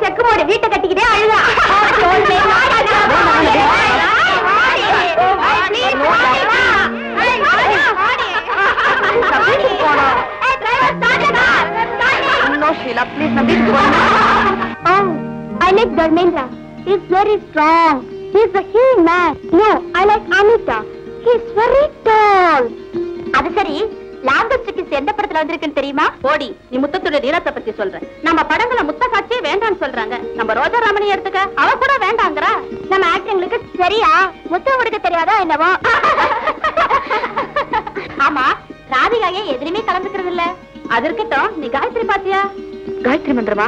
செக்கு போடு வீட்டை கட்டிக்கிட்டே அழுதா. No, Sheila, please, please go. Oh, I like Dharmendra. He's very strong. He's a healing man. No, I like Amita. He's very tall. அது சரி, லாம்பஸ்டிக்ஸ் எந்த படத்துல வந்திருக்குன்னு தெரியுமா? போடி, நீ முத்தத்தோட நீளத்தை பத்தி சொல்ற. நம்ம படங்கள முத்த காட்சியே வேண்டாம்னு சொல்றாங்க. நம்ம ரோஜா ராமணி எடுத்துக்க, அவ கூட வேண்டாங்கறா. நம்ம ஆக்டிங்களுக்கு சரியா முத்தம் கொடுக்க தெரியாதா என்னவோ? ஆமா, ராதிகாயே எதிலுமே கலந்துக்கிறது இல்ல. அது இருக்கட்டும், நீ காயத்ரி பாத்தியா? காயத்ரி மந்திரமா?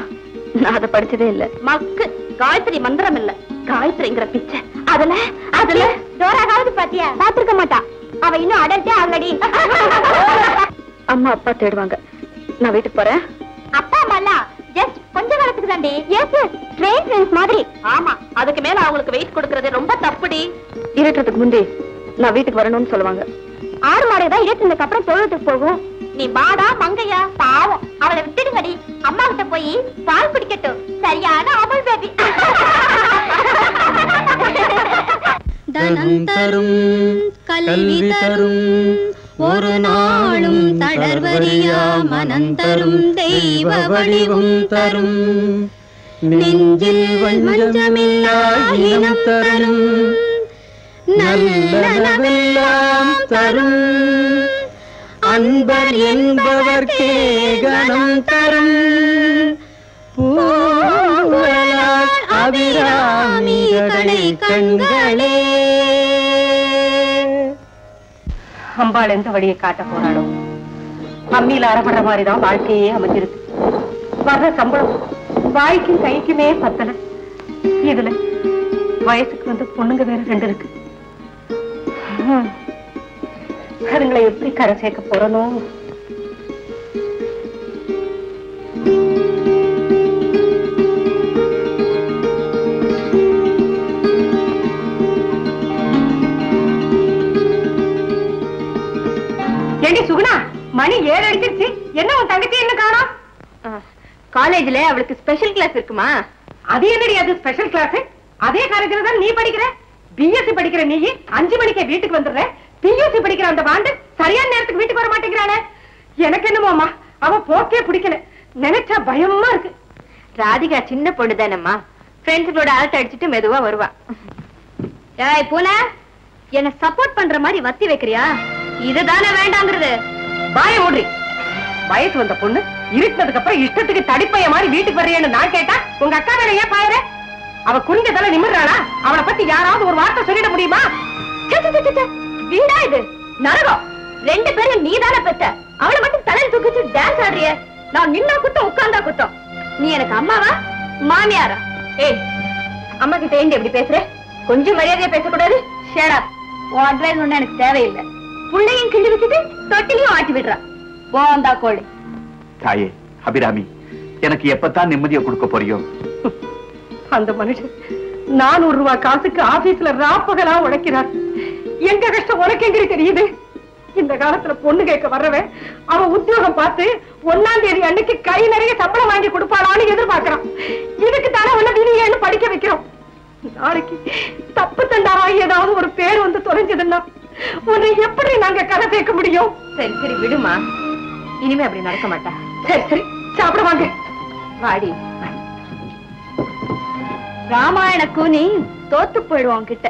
நான் அதை படிச்சதே இல்ல. மக்கு, காயத்ரி மந்திரம் இல்ல, காயத்ரிங்கிற பிச்சை. அதுல டோராகாவது பாத்தியா? பாத்துருக்க மாட்டா. அவ இன்னும் அடல்ட்டே ஆல்ரெடி. அம்மா அப்பா தேடுவாங்க, நான் வீட்டுக்கு போறேன். அப்பா அம்மா ஜஸ்ட் கொஞ்ச காலத்துக்கு தாண்டி. எஸ் எஸ், ட்ரெயின் ஃப்ரெண்ட்ஸ் மாதிரி. ஆமா, அதுக்கு மேல அவங்களுக்கு வெயிட் கொடுக்கறது ரொம்ப தப்புடி. இருட்டுறதுக்கு முந்தி நான் வீட்டுக்கு வரணும்னு சொல்லுவாங்க. 6 மாதம் இருட்டுனதுக்கு அப்புறம் தொழுவத்துக்கு போகும். நீ பாடா மங்கையா, பாவம், அவளை விட்டுடுங்கடி. அம்மா கிட்ட போய் பால் குடிக்கட்டும். சரியான அமல் பேபி. தனம் தரும் கல்வி தரும் ஒரு நாளும் தளர்வறியா மனம் தரும் தெய்வ வடிவும் தரும் நெஞ்சில் வஞ்சமில்லா இனம் தரும் நல்லனவெல்லாம் தரும் அன்பர் என்பவர்க்கே கணம் தரும் பூவலால் அபிராமிகளை கண்களே. அம்பாள் எந்த வழியை காட்ட போறாளோ? அம்மியில அறப்படுற மாதிரிதான் வாழ்க்கையே அமைஞ்சிருக்கு. வர்ற சம்பளம் வாய்க்கும் கைக்குமே பத்தல. இதுல வயசுக்கு வந்து பொண்ணுங்க வேற 2 இருக்கு. அதுங்களை எப்படி கரை சேர்க்க போறனோ? ஏண்டி சுகுணா, மணி 7 அடிச்சிருச்சு. என்ன உன் தங்கச்சி என்ன காணோம்? காலேஜ்ல அவளுக்கு ஸ்பெஷல் கிளாஸ் இருக்குமா? அது என்னடி அது ஸ்பெஷல் கிளாஸ்? அதே காலேஜ்ல தான் நீ படிக்கிற. பிஎஸ்சி படிக்கிற நீ 5 மணிக்கே வீட்டுக்கு வந்துடுற. பிஎஸ்சி படிக்கிற அந்த வாண்டு சரியான நேரத்துக்கு வீட்டுக்கு வர மாட்டேங்கிறானே. எனக்கு என்னமோமா அவ போக்கே பிடிக்கல. நினைச்சா பயமா இருக்கு. ராதிகா சின்ன பொண்ணு தானம்மா, ஃப்ரெண்ட்ஸுகளோட அரட்டை அடிச்சுட்டு மெதுவா வருவா. ஏய் பூனை, என்ன சப்போர்ட் பண்ற மாதிரி வத்தி வைக்கிறியா? இதுதானே வேண்டாங்கிறது. பாய ஓடுறி. வயசு வந்த பொண்ணு இருட்டதுக்கு அப்புறம் இஷ்டத்துக்கு தடிப்பைய மாதிரி வீட்டுக்கு வர்றியன்னு நான் கேட்டா உங்க அக்கா வேற ஏன் பாயற? அவ குறிஞ்சதெல்லாம் நிமிர்றாளா? அவளை பத்தி யாராவது ஒரு வார்த்தை சொல்லிட முடியுமா? வீடா இது? நரகம். 2 பேரும் நீதானே பெத்த. அவளை மட்டும் தலையில் தூக்கிச்சு டான்ஸ் ஆடுறிய. நான் நின்னா குத்தம், உட்கார்ந்தா குத்தம். நீ எனக்கு அம்மாவா மாமியாரா? ஏய், அம்மா கிட்ட ஏண்டி எப்படி பேசுற? கொஞ்சம் மரியாதையா பேசக்கூடாது? Shut up. உன் அட்வைஸ் ஒண்ணு எனக்கு தேவையில்லை. புள்ளையும் கிள்ளி வச்சுட்டு தொட்டிலையும் ஆட்டி விடுறா. போந்தா கோழி. தாயே அபிராமி, எனக்கு எப்பத்தான் நிம்மதியை கொடுக்க போறியோ? அந்த மனுஷன் 400 ரூபாய் காசுக்கு ஆபீஸ்ல ராப்பகலா உழைக்கிறார். எங்க கஷ்டம் உனக்கு எங்க தெரியுது? இந்த காலத்துல பொண்ணு கேட்க வர்றவன் அவ உத்தியோகம் பார்த்து 1ஆம் தேதி அன்னைக்கு கை நிறைய சம்பளம் வாங்கி கொடுப்பாளான்னு எதிர்பார்க்கிறான். இதுக்கு தானே உன்ன விதியேன்னு படிக்க வைக்கிறோம். நாளைக்கு தப்பு தண்டாவாகி ஏதாவது ஒரு பேர் வந்து தொலைஞ்சதுன்னா உன்னை எப்படி நாங்க கதை சேர்க்க முடியும்? சரி சரி விடுமா, இனிமே அப்படி நடக்க மாட்டா. சரி சரி சாப்பிட வாங்க. வாடி. ராமாயண கூனி தோத்து போயிடுவோம் கிட்ட.